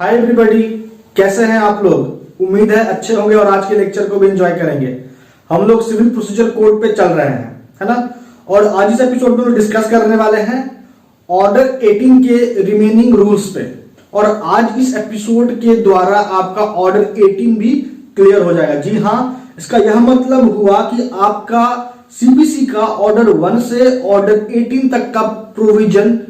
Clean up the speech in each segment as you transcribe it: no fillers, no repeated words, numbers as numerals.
Hi everybody, कैसे हैं आप लोग। उम्मीद है अच्छे होंगे और आज के लेक्चर को भी एंजॉय करेंगे। हम लोग सिविल प्रोसीजर कोड पे चल रहे हैं, है ना। और आज इस एपिसोड में डिस्कस करने वाले हैं ऑर्डर 18 के रिमेनिंग रूल्स पे। और आज इस एपिसोड के द्वारा आपका ऑर्डर 18 भी क्लियर हो जाएगा। जी हाँ, इसका यह मतलब हुआ कि आपका सीबीसी का ऑर्डर 1 से ऑर्डर 18 तक का प्रोविजन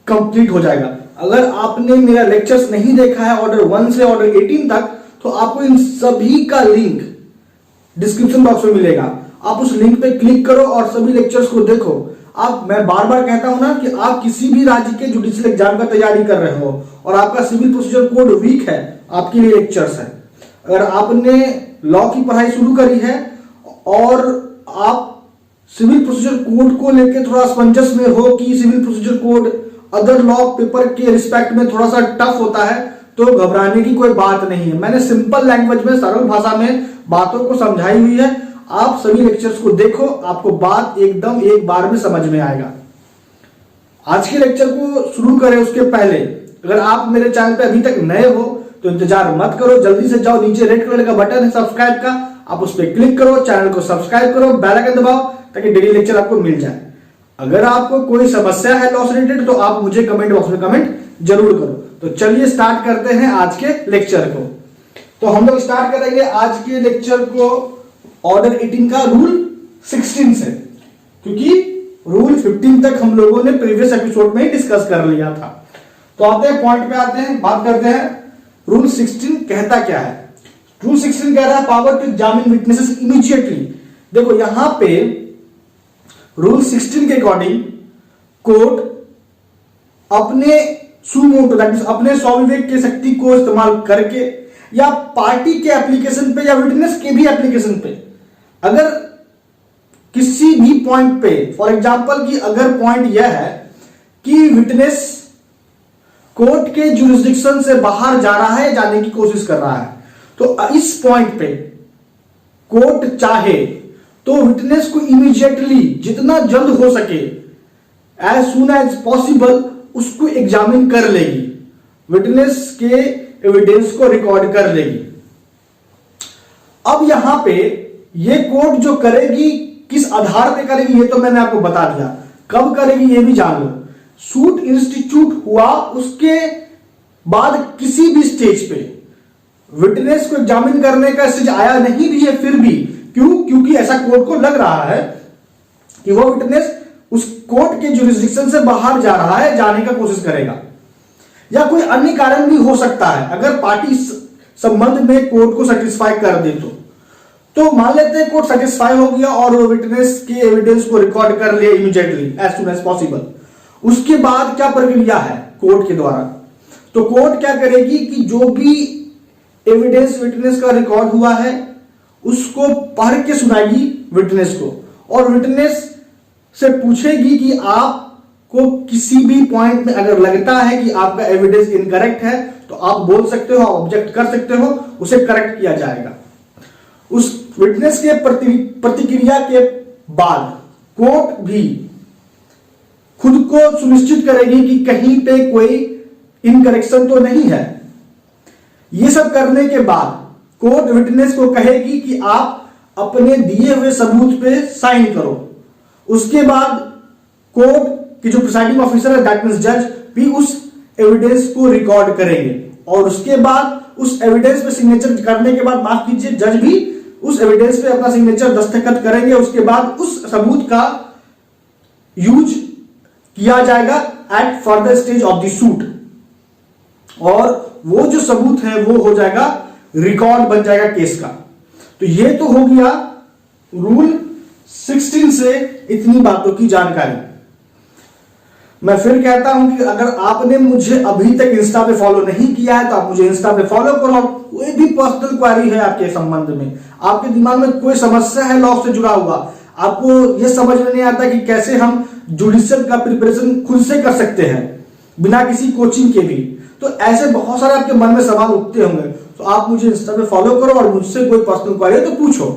कंप्लीट हो जाएगा। अगर आपने मेरा लेक्चर्स नहीं देखा है ऑर्डर 1 से ऑर्डर 18 तक, तो आपको इन सभी का लिंक डिस्क्रिप्शन बॉक्स में मिलेगा। आप उस लिंक पे क्लिक करो और सभी लेक्चर्स को देखो। मैं बार बार कहता हूं ना कि आप किसी भी राज्य के जुडिशियल एग्जाम का तैयारी कर रहे हो और आपका सिविल प्रोसीजर कोड वीक है, आपके लिए लेक्चर्स है। अगर आपने लॉ की पढ़ाई शुरू करी है और आप सिविल प्रोसीजर कोड को लेकर थोड़ा असमंजस में हो कि civil procedure code other law paper के रिस्पेक्ट में थोड़ा सा टफ होता है, तो घबराने की कोई बात नहीं है। मैंने सिंपल लैंग्वेज में, सरल भाषा में बातों को समझाई हुई है। आप सभी लेक्चर्स को देखो, आपको बात एकदम एक बार में समझ में आएगा। आज के लेक्चर को शुरू करें उसके पहले, अगर आप मेरे चैनल पे अभी तक नए हो तो इंतजार मत करो, जल्दी से जाओ, नीचे रेड कलर का बटन है सब्सक्राइब का, आप उस पर क्लिक करो, चैनल को सब्सक्राइब करो, बेल आइकन दबाओ ताकि डेली लेक्चर आपको मिल जाए। अगर आपको कोई समस्या है लॉ से रिलेटेड तो आप मुझे कमेंट बॉक्स में कमेंट जरूर करो। तो चलिए स्टार्ट करते हैं आज के लेक्चर को। तो हम लोग स्टार्ट करेंगे आज के लेक्चर को ऑर्डर 18 का रूल 16 से, क्योंकि रूल 15 तक हम लोगों ने प्रीवियस एपिसोड में ही डिस्कस कर लिया था। तो आते हैं पॉइंट पे, आते हैं, बात करते हैं रूल 16 कहता क्या है। रूल 16 कह रहा है power to examine witnesses immediately. देखो यहां पे रूल 16 के अकॉर्डिंग कोर्ट अपने सुमोटो दैट मींस अपने स्वाविवेक की शक्ति को इस्तेमाल करके या पार्टी के एप्लीकेशन पे या विटनेस के भी एप्लीकेशन पे, अगर किसी भी पॉइंट पे, फॉर एग्जांपल कि अगर पॉइंट यह है कि विटनेस कोर्ट के जुरिस्डिक्शन से बाहर जा रहा है, जाने की कोशिश कर रहा है, तो इस पॉइंट पे कोर्ट चाहे तो विटनेस को इमीडिएटली, जितना जल्द हो सके, एज सुन एज पॉसिबल उसको एग्जामिन कर लेगी, विटनेस के एविडेंस को रिकॉर्ड कर लेगी। अब यहां पे ये कोर्ट जो करेगी, किस आधार पे करेगी ये तो मैंने आपको बता दिया, कब करेगी ये भी जान लो। सूट इंस्टीट्यूट हुआ उसके बाद किसी भी स्टेज पे विटनेस को एग्जामिन करने का स्टेज आया नहीं भी है, फिर भी क्योंकि ऐसा कोर्ट को लग रहा है कि वो विटनेस उस कोर्ट के जुरिस्डिक्शन से बाहर जा रहा है, जाने का कोशिश करेगा, या कोई अन्य कारण भी हो सकता है। अगर पार्टी संबंध में कोर्ट को सेटिस्फाई कर दे तो मान लेते हैं कोर्ट सेटिस्फाई हो गया और वो विटनेस के एविडेंस को रिकॉर्ड कर लिया immediately as soon as possible. उसके बाद क्या प्रक्रिया है कोर्ट के द्वारा, तो कोर्ट क्या करेगी कि जो भी एविडेंस विटनेस का रिकॉर्ड हुआ है उसको पढ़ के सुनाएगी विटनेस को, और विटनेस से पूछेगी कि आपको किसी भी पॉइंट में अगर लगता है कि आपका एविडेंस इनकरेक्ट है तो आप बोल सकते हो, ऑब्जेक्ट कर सकते हो, उसे करेक्ट किया जाएगा। उस विटनेस के प्रतिक्रिया के बाद कोर्ट भी खुद को सुनिश्चित करेगी कि कहीं पे कोई इनकरेक्शन तो नहीं है। ये सब करने के बाद कोर्ट विटनेस को कहेगी कि आप अपने दिए हुए सबूत पे साइन करो। उसके बाद कोर्ट की जो प्रिसाइडिंग ऑफिसर है दैट मींस जज भी उस एविडेंस को रिकॉर्ड करेंगे, और उसके बाद उस एविडेंस पे सिग्नेचर करने के बाद, माफ कीजिए, जज भी उस एविडेंस पे अपना सिग्नेचर दस्तखत करेंगे। उसके बाद उस सबूत का यूज किया जाएगा at further stage of the suit, और वो जो सबूत है वो हो जाएगा रिकॉर्ड, बन जाएगा केस का। तो ये तो हो गया रूल 16 से इतनी बातों की जानकारी। मैं फिर कहता हूं कि अगर आपने मुझे अभी तक इंस्टा पे फॉलो नहीं किया है तो आप मुझे इंस्टा पे फॉलो करो। कोई भी पर्सनल क्वेरी है आपके संबंध में, आपके दिमाग में कोई समस्या है लॉ से जुड़ा हुआ, आपको यह समझ में नहीं आता कि कैसे हम जुडिशियल का प्रिपरेशन खुद से कर सकते हैं बिना किसी कोचिंग के भी, तो ऐसे बहुत सारे आपके मन में सवाल उठते होंगे, तो आप मुझे इंस्टा पे फॉलो करो और मुझसे कोई पर्सनल क्वेरी है तो पूछो।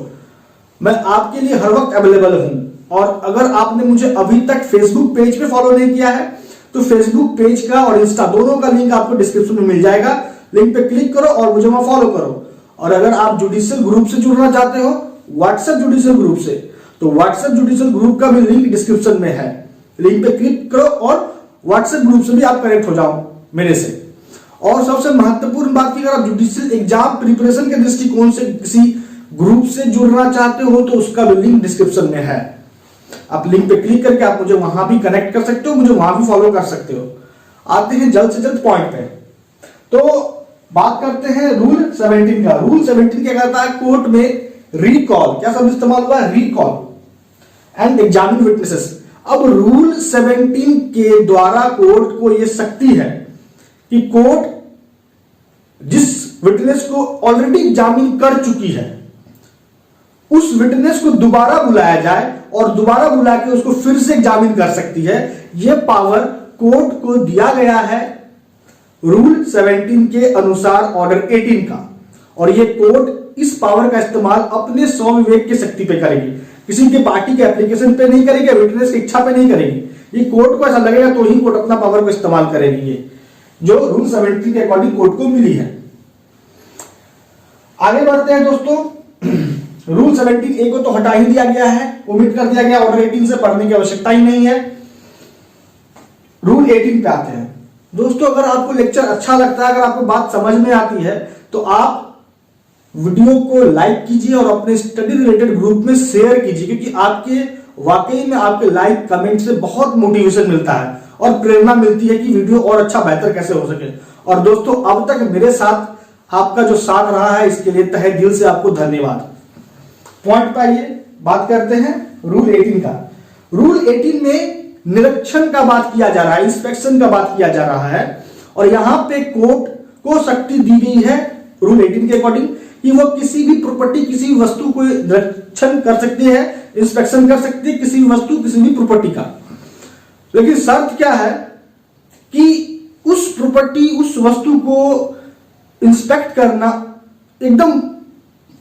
मैं आपके लिए हर वक्त अवेलेबल हूं। और अगर आपने मुझे अभी तक फेसबुक पेज पे फॉलो नहीं किया है तो फेसबुक पेज का और इंस्टा दोनों का लिंक आपको डिस्क्रिप्शन में मिल जाएगा। लिंक पे क्लिक करो और मुझे वहां फॉलो करो। और अगर आप जुडिशियल ग्रुप से जुड़ना चाहते हो, व्हाट्सएप जुडिशियल ग्रुप से, तो व्हाट्सएप जुडिशियल ग्रुप का भी लिंक डिस्क्रिप्शन में है। लिंक पे क्लिक करो और व्हाट्सएप ग्रुप से भी आप कनेक्ट हो जाओ मेरे से। और सबसे महत्वपूर्ण बात की, अगर आप जुडिशियल एग्जाम प्रिपरेशन के दृष्टिकोण से किसी ग्रुप से जुड़ना चाहते हो तो उसका भी लिंक डिस्क्रिप्शन में है। आप लिंक पे क्लिक करके आप मुझे वहां भी कनेक्ट कर सकते हो, मुझे वहां भी फॉलो कर सकते हो। आते हैं जल्द से जल्द पॉइंट पे। तो बात करते हैं रूल 17 का। रूल 17 क्या कहता है? कोर्ट में रिकॉल, क्या शब्द इस्तेमाल हुआ है? Recall and examine witnesses. अब रूल 17 के द्वारा कोर्ट को यह शक्ति है कि कोर्ट जिस विटनेस को ऑलरेडी एग्जामिन कर चुकी है उस विटनेस को दोबारा बुलाया जाए और दोबारा बुला के उसको फिर से एग्जामिन कर सकती है। यह पावर कोर्ट को दिया गया है रूल 17 के अनुसार ऑर्डर 18 का। और यह कोर्ट इस पावर का इस्तेमाल अपने स्वविवेक की शक्ति पे करेगी, किसी के पार्टी के एप्लीकेशन पे नहीं करेगी, विटनेस की इच्छा पे नहीं करेगी। ये कोर्ट को ऐसा लगेगा तो ही कोर्ट अपना पावर को इस्तेमाल करेगी, ये जो रूल 17 के अकॉर्डिंग कोर्ट को मिली है। आगे बढ़ते हैं दोस्तों। रूल 17A को तो हटा ही दिया गया है, ओमिट कर दिया गया, ऑर्डर 18 से पढ़ने की आवश्यकता ही नहीं है। रूल 18 पे आते हैं दोस्तों। अगर आपको लेक्चर अच्छा लगता है, अगर आपको बात समझ में आती है तो आप वीडियो को लाइक कीजिए और अपने स्टडी रिलेटेड ग्रुप में शेयर कीजिए, क्योंकि आपके वाकई में आपके लाइक कमेंट से बहुत मोटिवेशन मिलता है और प्रेरणा मिलती है कि वीडियो और अच्छा बेहतर कैसे हो सके। और दोस्तों अब तक मेरे साथ आपका जो साथ रहा है इसके लिए तहे दिल से आपको धन्यवाद। पॉइंट पे आइए, बात करते हैं रूल 18 का। रूल 18 में निरीक्षण का बात किया जा रहा है, इंस्पेक्शन का बात किया जा रहा है। और यहां पे कोर्ट को शक्ति दी गई है रूल 18 के अकॉर्डिंग कि वो किसी भी प्रॉपर्टी, किसी भी वस्तु को निरीक्षण कर सकती है, इंस्पेक्शन कर सकती है, किसी भी वस्तु, किसी भी प्रॉपर्टी का। लेकिन शर्त क्या है कि उस प्रॉपर्टी, उस वस्तु को इंस्पेक्ट करना एकदम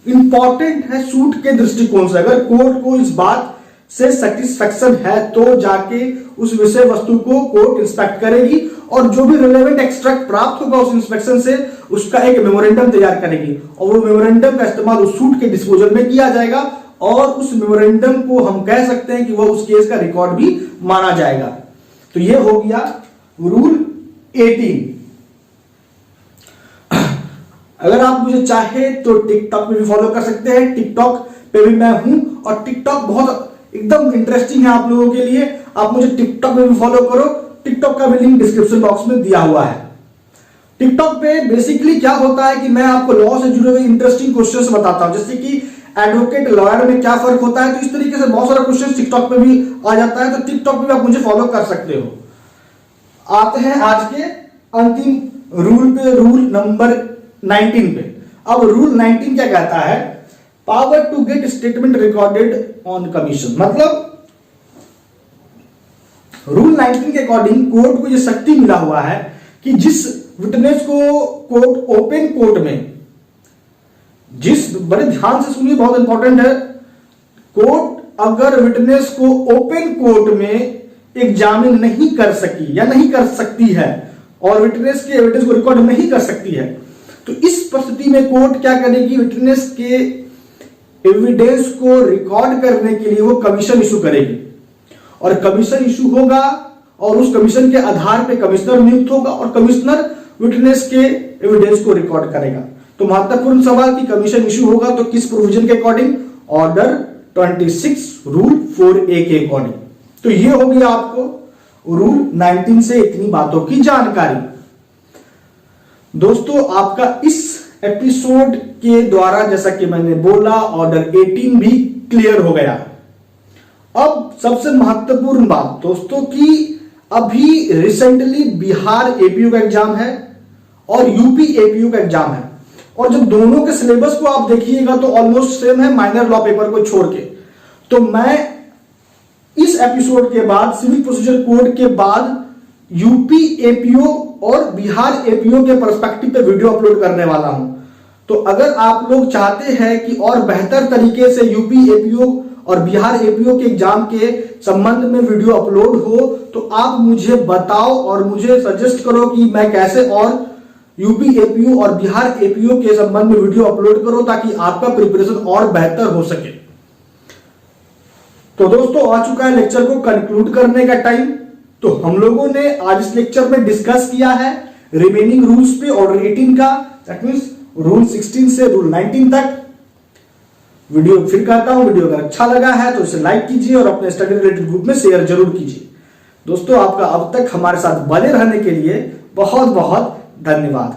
इंपॉर्टेंट है सूट के दृष्टिकोण से। अगर कोर्ट को इस बात से सेटिस्फेक्शन है तो जाके उस विषय वस्तु को कोर्ट इंस्पेक्ट करेगी और जो भी रिलेवेंट एक्सट्रैक्ट प्राप्त होगा उस इंस्पेक्शन से उसका एक मेमोरेंडम तैयार करेगी और वो मेमोरेंडम का इस्तेमाल उस सूट के डिस्पोजल में किया जाएगा और उस मेमोरेंडम को हम कह सकते हैं कि वह उस केस का रिकॉर्ड भी माना जाएगा। तो ये हो गया रूल 18। अगर आप मुझे चाहे तो टिकटॉक पे भी फॉलो कर सकते हैं, टिकटॉक पे भी मैं हूं और टिकटॉक बहुत एकदम इंटरेस्टिंग है आप लोगों के लिए। आप मुझे टिकटॉक पे भी फॉलो करो, टिकटॉक का भी लिंक डिस्क्रिप्शन बॉक्स में दिया हुआ है। टिकटॉक पे बेसिकली क्या होता है कि मैं आपको लॉ से जुड़े हुए इंटरेस्टिंग क्वेश्चंस बताता हूं, जैसे कि एडवोकेट लॉयर में क्या फर्क होता है। तो इस तरीके से बहुत सारा क्वेश्चन टिकटॉक पे भी आ जाता है, तो टिकटॉक पे भी आप मुझे फॉलो कर सकते हो। आते हैं आज के अंतिम रूल पे, रूल नंबर 19 पे। अब रूल 19 क्या कहता है? Power to get statement recorded on commission. मतलब रूल 19 के अकॉर्डिंग कोर्ट को यह शक्ति मिला हुआ है कि जिस विटनेस को कोर्ट ओपन कोर्ट में, जिस, बड़े ध्यान से सुनिए, बहुत इंपॉर्टेंट है, कोर्ट अगर विटनेस को ओपन कोर्ट में एग्जामिन नहीं कर सकी या नहीं कर सकती है और विटनेस के एविडेंस को रिकॉर्ड नहीं कर सकती है, तो इस परिस्थिति में कोर्ट क्या करेगी? विटनेस के एविडेंस को रिकॉर्ड करने के लिए वो कमीशन इशू करेगी और कमीशन इशू होगा और उस कमीशन के आधार पे कमिश्नर नियुक्त होगा और कमिश्नर विटनेस के एविडेंस को रिकॉर्ड करेगा। तो महत्वपूर्ण सवाल कि कमीशन इशू होगा तो किस प्रोविजन के अकॉर्डिंग? ऑर्डर 26 रूल 4A के अकॉर्डिंग। तो ये हो गया आपको रूल 19 से इतनी बातों की जानकारी। दोस्तों आपका इस एपिसोड के द्वारा, जैसा कि मैंने बोला, ऑर्डर 18 भी क्लियर हो गया। अब सबसे महत्वपूर्ण बात दोस्तों कि अभी रिसेंटली बिहार एपीयू का एग्जाम है और यूपी एपीयू का एग्जाम है और जब दोनों के सिलेबस को आप देखिएगा तो ऑलमोस्ट सेम है, माइनर लॉ पेपर को छोड़ के। तो मैं इस एपिसोड के बाद सिविल प्रोसीजर कोड के बाद यूपी एपीओ और बिहार एपीओ के पर्सपेक्टिव पे वीडियो अपलोड करने वाला हूं। तो अगर आप लोग चाहते हैं कि और बेहतर तरीके से यूपी एपीओ और बिहार एपीओ के एग्जाम के संबंध में वीडियो अपलोड हो तो आप मुझे बताओ और मुझे सजेस्ट करो कि मैं कैसे और यूपी एपीओ और बिहार एपीओ के संबंध में वीडियो अपलोड करो ताकि आपका प्रिपरेशन और बेहतर हो सके। तो दोस्तों आ चुका है लेक्चर को कंक्लूड करने का टाइम। तो हम लोगों ने आज इस लेक्चर में डिस्कस किया है रिमेनिंग रूल्स पे ऑर्डर 18 का, दैट मींस रूल 16 से रूल 19 तक। वीडियो फिर कहता हूं, वीडियो अगर अच्छा लगा है तो इसे लाइक कीजिए और अपने स्टडी रिलेटेड ग्रुप में शेयर जरूर कीजिए। दोस्तों आपका अब तक हमारे साथ बने रहने के लिए बहुत बहुत धन्यवाद।